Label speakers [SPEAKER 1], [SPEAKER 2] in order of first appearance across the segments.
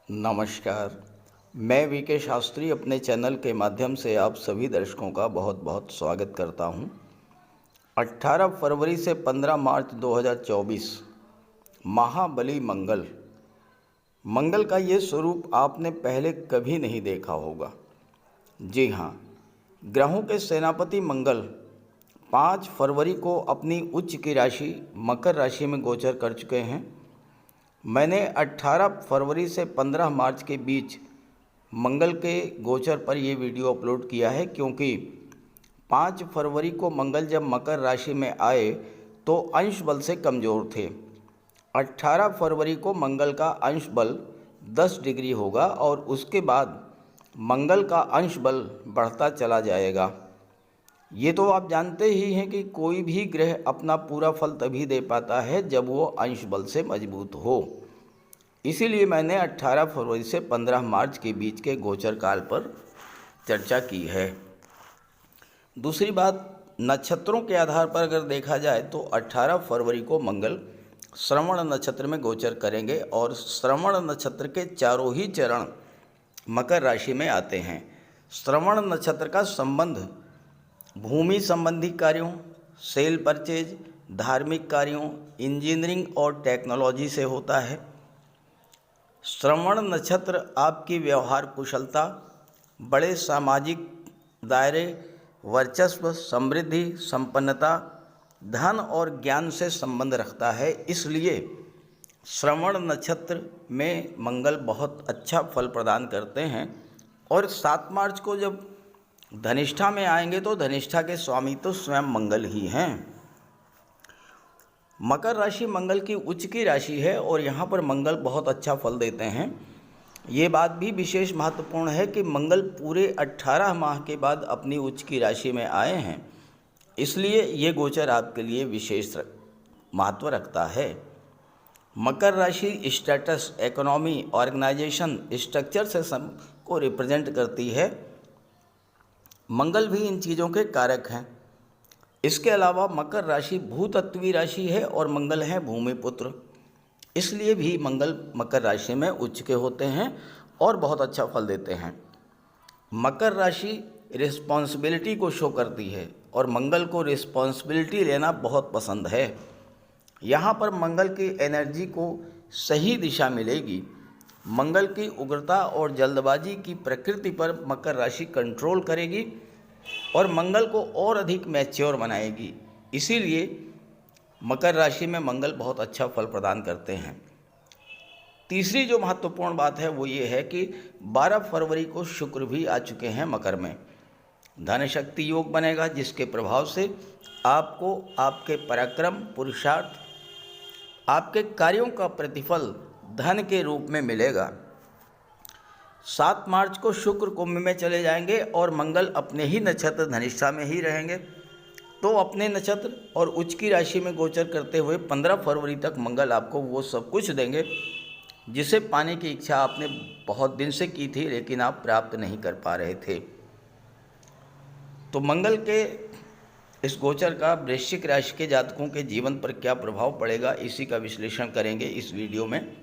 [SPEAKER 1] नमस्कार। मैं वीके शास्त्री अपने चैनल के माध्यम से आप सभी दर्शकों का बहुत बहुत स्वागत करता हूं। 18 फरवरी से 15 मार्च 2024 महाबली मंगल। मंगल का ये स्वरूप आपने पहले कभी नहीं देखा होगा। जी हाँ, ग्रहों के सेनापति मंगल 5 फरवरी को अपनी उच्च की राशि मकर राशि में गोचर कर चुके हैं। मैंने 18 फरवरी से 15 मार्च के बीच मंगल के गोचर पर ये वीडियो अपलोड किया है, क्योंकि 5 फरवरी को मंगल जब मकर राशि में आए तो अंश बल से कमज़ोर थे। 18 फरवरी को मंगल का अंश बल 10 डिग्री होगा और उसके बाद मंगल का अंश बल बढ़ता चला जाएगा। ये तो आप जानते ही हैं कि कोई भी ग्रह अपना पूरा फल तभी दे पाता है जब वो अंश बल से मजबूत हो। इसीलिए मैंने 18 फरवरी से 15 मार्च के बीच के गोचर काल पर चर्चा की है। दूसरी बात, नक्षत्रों के आधार पर अगर देखा जाए तो 18 फरवरी को मंगल श्रवण नक्षत्र में गोचर करेंगे और श्रवण नक्षत्र के चारों ही चरण मकर राशि में आते हैं। श्रवण नक्षत्र का संबंध भूमि संबंधी कार्यों, सेल परचेज, धार्मिक कार्यों, इंजीनियरिंग और टेक्नोलॉजी से होता है। श्रवण नक्षत्र आपकी व्यवहार कुशलता, बड़े सामाजिक दायरे, वर्चस्व, समृद्धि, संपन्नता, धन और ज्ञान से संबंध रखता है। इसलिए श्रवण नक्षत्र में मंगल बहुत अच्छा फल प्रदान करते हैं। और 7 मार्च को जब धनिष्ठा में आएंगे तो धनिष्ठा के स्वामी तो स्वयं मंगल ही हैं। मकर राशि मंगल की उच्च की राशि है और यहाँ पर मंगल बहुत अच्छा फल देते हैं। ये बात भी विशेष महत्वपूर्ण है कि मंगल पूरे 18 माह के बाद अपनी उच्च की राशि में आए हैं, इसलिए ये गोचर आपके लिए विशेष महत्व रखता है। मकर राशि स्टेटस, इकोनॉमी, ऑर्गेनाइजेशन, स्ट्रक्चर से सब को रिप्रेजेंट करती है। मंगल भी इन चीज़ों के कारक हैं। इसके अलावा मकर राशि भूतत्वीय राशि है और मंगल है भूमिपुत्र, इसलिए भी मंगल मकर राशि में उच्च के होते हैं और बहुत अच्छा फल देते हैं। मकर राशि रिस्पॉन्सिबिलिटी को शो करती है और मंगल को रिस्पॉन्सिबिलिटी लेना बहुत पसंद है। यहाँ पर मंगल की एनर्जी को सही दिशा मिलेगी। मंगल की उग्रता और जल्दबाजी की प्रकृति पर मकर राशि कंट्रोल करेगी और मंगल को और अधिक मैच्योर बनाएगी। इसीलिए मकर राशि में मंगल बहुत अच्छा फल प्रदान करते हैं। तीसरी जो महत्वपूर्ण बात है वो ये है कि 12 फरवरी को शुक्र भी आ चुके हैं मकर में। धन शक्ति योग बनेगा, जिसके प्रभाव से आपको आपके पराक्रम, पुरुषार्थ, आपके कार्यों का प्रतिफल धन के रूप में मिलेगा। 7 मार्च को शुक्र कुंभ में चले जाएंगे और मंगल अपने ही नक्षत्र धनिष्ठा में ही रहेंगे। तो अपने नक्षत्र और उच्च की राशि में गोचर करते हुए 15 फरवरी तक मंगल आपको वो सब कुछ देंगे जिसे पाने की इच्छा आपने बहुत दिन से की थी लेकिन आप प्राप्त नहीं कर पा रहे थे। तो मंगल के इस गोचर का वृश्चिक राशि के जातकों के जीवन पर क्या प्रभाव पड़ेगा, इसी का विश्लेषण करेंगे इस वीडियो में।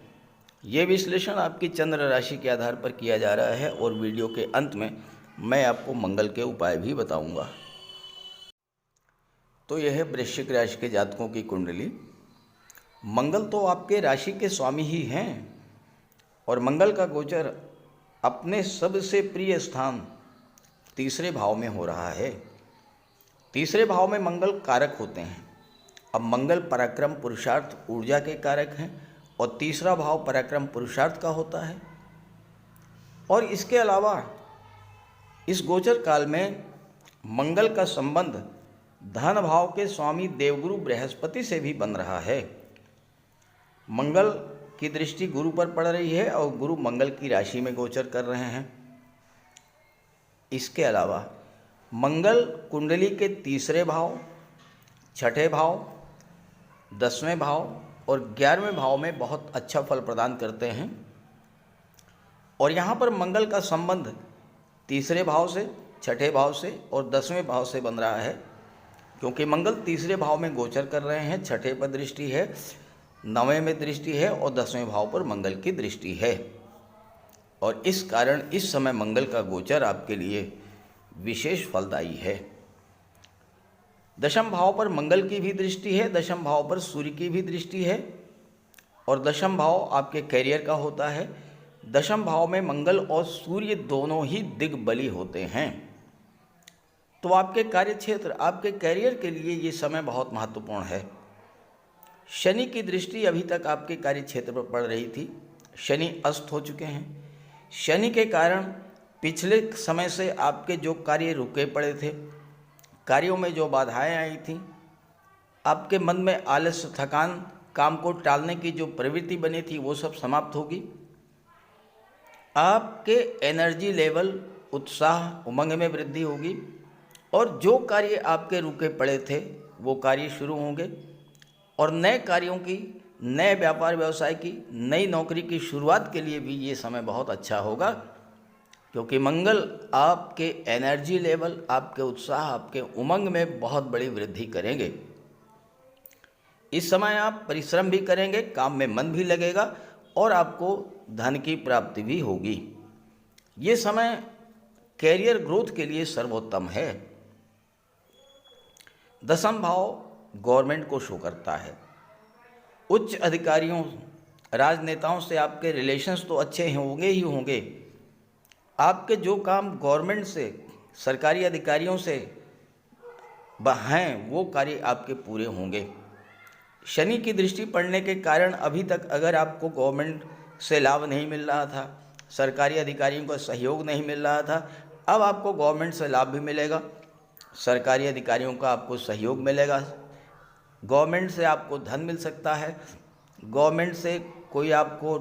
[SPEAKER 1] ये विश्लेषण आपकी चंद्र राशि के आधार पर किया जा रहा है और वीडियो के अंत में मैं आपको मंगल के उपाय भी बताऊंगा। तो यह है वृश्चिक राशि के जातकों की कुंडली। मंगल तो आपके राशि के स्वामी ही हैं और मंगल का गोचर अपने सबसे प्रिय स्थान तीसरे भाव में हो रहा है। तीसरे भाव में मंगल कारक होते हैं। अब मंगल पराक्रम, पुरुषार्थ, ऊर्जा के कारक हैं और तीसरा भाव पराक्रम पुरुषार्थ का होता है। और इसके अलावा इस गोचर काल में मंगल का संबंध धन भाव के स्वामी देवगुरु बृहस्पति से भी बन रहा है। मंगल की दृष्टि गुरु पर पड़ रही है और गुरु मंगल की राशि में गोचर कर रहे हैं। इसके अलावा मंगल कुंडली के तीसरे भाव, छठे भाव, 10वें भाव और 11वें भाव में बहुत अच्छा फल प्रदान करते हैं। और यहाँ पर मंगल का संबंध तीसरे भाव से, छठे भाव से और 10वें भाव से बन रहा है, क्योंकि मंगल तीसरे भाव में गोचर कर रहे हैं। छठे पर दृष्टि है, 9वें में दृष्टि है और 10वें भाव पर मंगल की दृष्टि है। और इस कारण इस समय मंगल का गोचर आपके लिए विशेष फलदायी है। दशम भाव पर मंगल की भी दृष्टि है, दशम भाव पर सूर्य की भी दृष्टि है और दशम भाव आपके कैरियर का होता है। दशम भाव में मंगल और सूर्य दोनों ही दिग्बली होते हैं, तो आपके कार्य क्षेत्र, आपके कैरियर के लिए ये समय बहुत महत्वपूर्ण है। शनि की दृष्टि अभी तक आपके कार्य क्षेत्र पर पड़ रही थी, शनि अस्त हो चुके हैं। शनि के कारण पिछले समय से आपके जो कार्य रुके पड़े थे, कार्यों में जो बाधाएं आई थीं, आपके मन में आलस्य, थकान, काम को टालने की जो प्रवृत्ति बनी थी, वो सब समाप्त होगी। आपके एनर्जी लेवल, उत्साह, उमंग में वृद्धि होगी और जो कार्य आपके रुके पड़े थे वो कार्य शुरू होंगे और नए कार्यों की, नए व्यापार व्यवसाय की, नई नौकरी की शुरुआत के लिए भी ये समय बहुत अच्छा होगा, क्योंकि मंगल आपके एनर्जी लेवल, आपके उत्साह, आपके उमंग में बहुत बड़ी वृद्धि करेंगे। इस समय आप परिश्रम भी करेंगे, काम में मन भी लगेगा और आपको धन की प्राप्ति भी होगी। ये समय कैरियर ग्रोथ के लिए सर्वोत्तम है। दशम भाव गवर्नमेंट को शो करता है। उच्च अधिकारियों, राजनेताओं से आपके रिलेशंस तो अच्छे होंगे ही होंगे। आपके जो काम गवर्नमेंट से, सरकारी अधिकारियों से हैं, वो कार्य आपके पूरे होंगे। शनि की दृष्टि पड़ने के कारण अभी तक अगर आपको गवर्नमेंट से लाभ नहीं मिल रहा था, सरकारी अधिकारियों का सहयोग नहीं मिल रहा था, अब आपको गवर्नमेंट से लाभ भी मिलेगा, सरकारी अधिकारियों का आपको सहयोग मिलेगा, गवर्नमेंट से आपको धन मिल सकता है, गवर्नमेंट से कोई आपको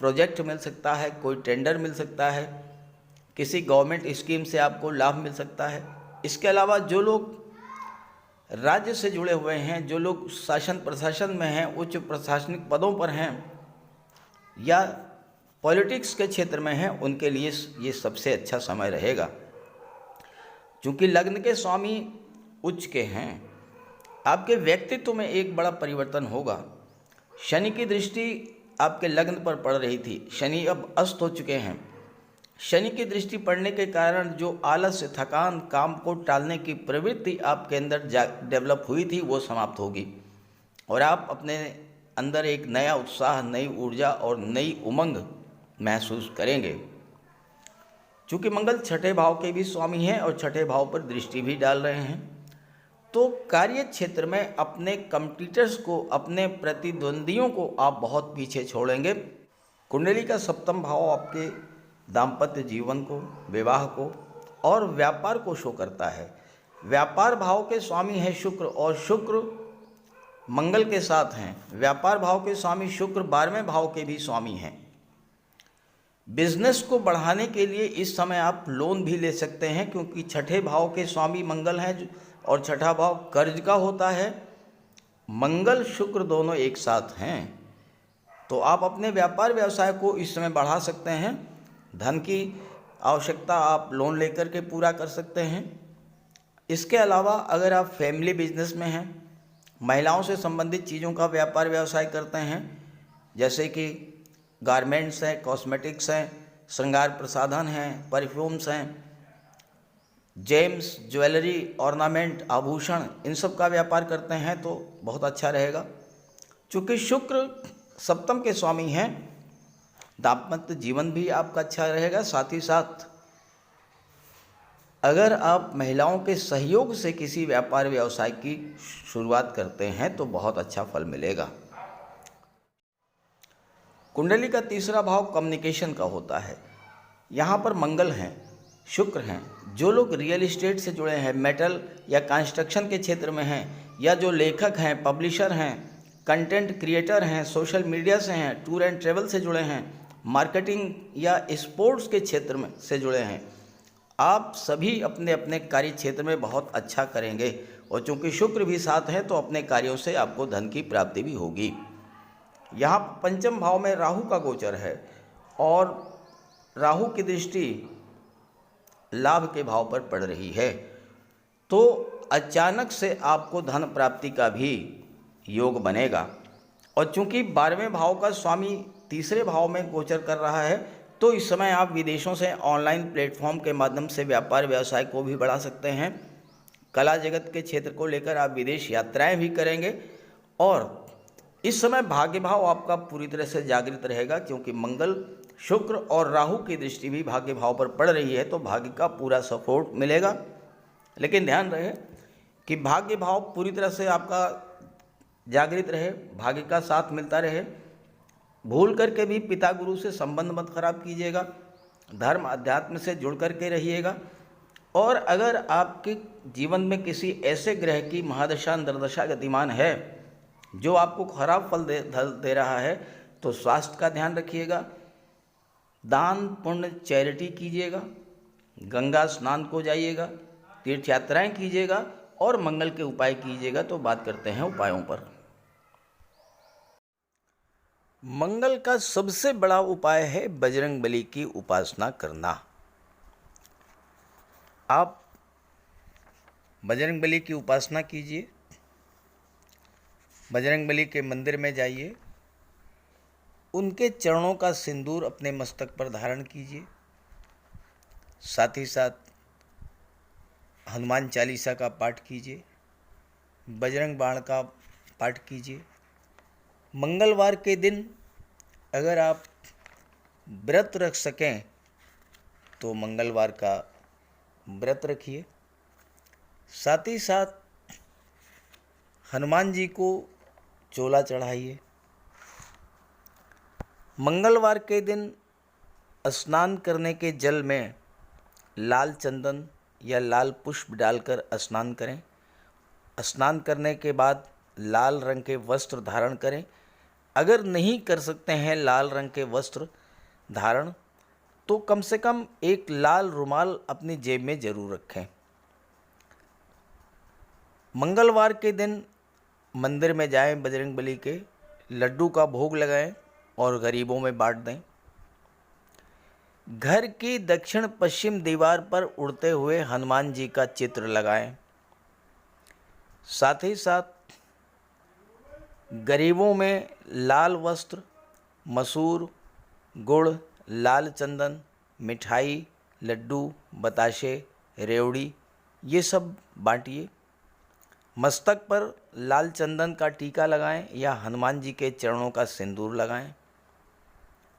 [SPEAKER 1] प्रोजेक्ट मिल सकता है, कोई टेंडर मिल सकता है, किसी गवर्नमेंट स्कीम से आपको लाभ मिल सकता है। इसके अलावा जो लोग राज्य से जुड़े हुए हैं, जो लोग शासन प्रशासन में हैं, उच्च प्रशासनिक पदों पर हैं या पॉलिटिक्स के क्षेत्र में हैं, उनके लिए ये सबसे अच्छा समय रहेगा। चूँकि लग्न के स्वामी उच्च के हैं, आपके व्यक्तित्व में एक बड़ा परिवर्तन होगा। शनि की दृष्टि आपके लग्न पर पड़ रही थी, शनि अब अस्त हो चुके हैं। शनि की दृष्टि पड़ने के कारण जो आलस्य, थकान, काम को टालने की प्रवृत्ति आपके अंदर डेवलप हुई थी, वो समाप्त होगी और आप अपने अंदर एक नया उत्साह, नई ऊर्जा और नई उमंग महसूस करेंगे। चूँकि मंगल छठे भाव के भी स्वामी हैं और छठे भाव पर दृष्टि भी डाल रहे हैं, तो कार्य क्षेत्र में अपने कॉम्पिटिटर्स को, अपने प्रतिद्वंदियों को आप बहुत पीछे छोड़ेंगे। कुंडली का सप्तम भाव आपके दाम्पत्य जीवन को, विवाह को और व्यापार को शो करता है। व्यापार भाव के स्वामी है शुक्र और शुक्र मंगल के साथ हैं। व्यापार भाव के स्वामी शुक्र 12वें भाव के भी स्वामी हैं। बिजनेस को बढ़ाने के लिए इस समय आप लोन भी ले सकते हैं, क्योंकि छठे भाव के स्वामी मंगल हैं और छठा भाव कर्ज का होता है। मंगल शुक्र दोनों एक साथ हैं, तो आप अपने व्यापार व्यवसाय को इस समय बढ़ा सकते हैं। धन की आवश्यकता आप लोन लेकर के पूरा कर सकते हैं। इसके अलावा अगर आप फैमिली बिजनेस में हैं, महिलाओं से संबंधित चीज़ों का व्यापार व्यवसाय करते हैं, जैसे कि गारमेंट्स हैं, कॉस्मेटिक्स हैं, श्रृंगार प्रसाधन हैं, परफ्यूम्स हैं, जेम्स, ज्वेलरी, ऑर्नामेंट, आभूषण, इन सब का व्यापार करते हैं तो बहुत अच्छा रहेगा। चूँकि शुक्र सप्तम के स्वामी हैं, दाम्पत्य जीवन भी आपका अच्छा रहेगा। साथ ही साथ अगर आप महिलाओं के सहयोग से किसी व्यापार व्यवसाय की शुरुआत करते हैं तो बहुत अच्छा फल मिलेगा। कुंडली का तीसरा भाव कम्युनिकेशन का होता है। यहाँ पर मंगल हैं, शुक्र हैं। जो लोग रियल एस्टेट से जुड़े हैं, मेटल या कंस्ट्रक्शन के क्षेत्र में हैं, या जो लेखक हैं, पब्लिशर हैं, कंटेंट क्रिएटर हैं, सोशल मीडिया से हैं, टूर एंड ट्रेवल से जुड़े हैं, मार्केटिंग या स्पोर्ट्स के क्षेत्र में से जुड़े हैं, आप सभी अपने अपने कार्य क्षेत्र में बहुत अच्छा करेंगे। और चूँकि शुक्र भी साथ है तो अपने कार्यों से आपको धन की प्राप्ति भी होगी। यहाँ पंचम भाव में राहु का गोचर है और राहु की दृष्टि लाभ के भाव पर पड़ रही है, तो अचानक से आपको धन प्राप्ति का भी योग बनेगा। और चूंकि 12वें भाव का स्वामी तीसरे भाव में गोचर कर रहा है तो इस समय आप विदेशों से ऑनलाइन प्लेटफॉर्म के माध्यम से व्यापार व्यवसाय को भी बढ़ा सकते हैं। कला जगत के क्षेत्र को लेकर आप विदेश यात्राएं भी करेंगे और इस समय भाग्य भाव आपका पूरी तरह से जागृत रहेगा, क्योंकि मंगल, शुक्र और राहु की दृष्टि भी भाग्य भाव पर पड़ रही है, तो भाग्य का पूरा सपोर्ट मिलेगा। लेकिन ध्यान रहे कि भाग्य भाव पूरी तरह से आपका जागृत रहे, भाग्य का साथ मिलता रहे। भूल करके भी पिता गुरु से संबंध मत खराब कीजिएगा, धर्म अध्यात्म से जुड़ करके रहिएगा। और अगर आपके जीवन में किसी ऐसे ग्रह की महादशा अंतर्दशा गतिमान है जो आपको खराब फल दे रहा है, तो स्वास्थ्य का ध्यान रखिएगा, दान पुण्य चैरिटी कीजिएगा, गंगा स्नान को जाइएगा, तीर्थ यात्राएं कीजिएगा और मंगल के उपाय कीजिएगा। तो बात करते हैं उपायों पर। मंगल का सबसे बड़ा उपाय है बजरंगबली की उपासना करना। आप बजरंगबली की उपासना कीजिए, बजरंगबली के मंदिर में जाइए, उनके चरणों का सिंदूर अपने मस्तक पर धारण कीजिए, साथ ही साथ हनुमान चालीसा का पाठ कीजिए, बजरंग बाण का पाठ कीजिए। मंगलवार के दिन अगर आप व्रत रख सकें तो मंगलवार का व्रत रखिए। साथ ही साथ हनुमान जी को चोला चढ़ाइए। मंगलवार के दिन स्नान करने के जल में लाल चंदन या लाल पुष्प डालकर स्नान करें। स्नान करने के बाद लाल रंग के वस्त्र धारण करें। अगर नहीं कर सकते हैं लाल रंग के वस्त्र धारण, तो कम से कम एक लाल रुमाल अपनी जेब में जरूर रखें। मंगलवार के दिन मंदिर में जाएं, बजरंगबली के लड्डू का भोग लगाएं और गरीबों में बांट दें। घर की दक्षिण पश्चिम दीवार पर उड़ते हुए हनुमान जी का चित्र लगाएं। साथ ही साथ गरीबों में लाल वस्त्र, मसूर, गुड़, लाल चंदन, मिठाई, लड्डू, बताशे, रेवड़ी ये सब बांटिए। मस्तक पर लाल चंदन का टीका लगाएं या हनुमान जी के चरणों का सिंदूर लगाएं।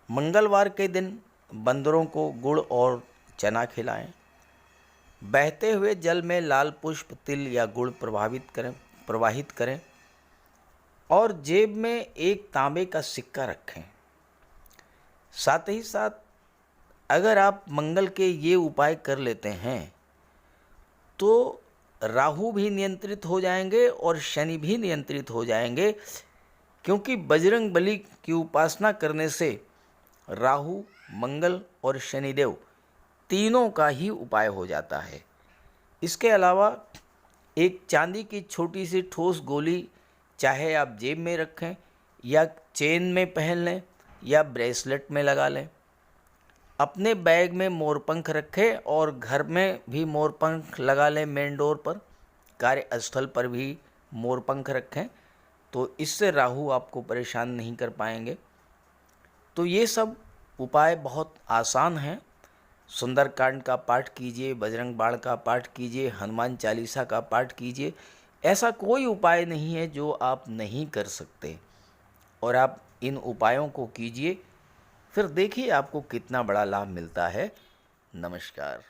[SPEAKER 1] मंगलवार के दिन बंदरों को गुड़ और चना खिलाएं। बहते हुए जल में लाल पुष्प, तिल या गुड़ प्रवाहित करें और जेब में एक तांबे का सिक्का रखें। साथ ही साथ अगर आप मंगल के ये उपाय कर लेते हैं तो राहु भी नियंत्रित हो जाएंगे और शनि भी नियंत्रित हो जाएंगे, क्योंकि बजरंगबली की उपासना करने से राहु, मंगल और शनिदेव तीनों का ही उपाय हो जाता है। इसके अलावा एक चांदी की छोटी सी ठोस गोली चाहे आप जेब में रखें या चेन में पहन लें या ब्रेसलेट में लगा लें। अपने बैग में मोरपंख रखें और घर में भी मोरपंख लगा लें। मेन डोर पर, कार्यस्थल पर भी मोरपंख रखें, तो इससे राहु आपको परेशान नहीं कर पाएंगे। तो ये सब उपाय बहुत आसान हैं। सुंदरकांड का पाठ कीजिए, बजरंग बाण का पाठ कीजिए, हनुमान चालीसा का पाठ कीजिए। ऐसा कोई उपाय नहीं है जो आप नहीं कर सकते, और आप इन उपायों को कीजिए, फिर देखिए आपको कितना बड़ा लाभ मिलता है। नमस्कार।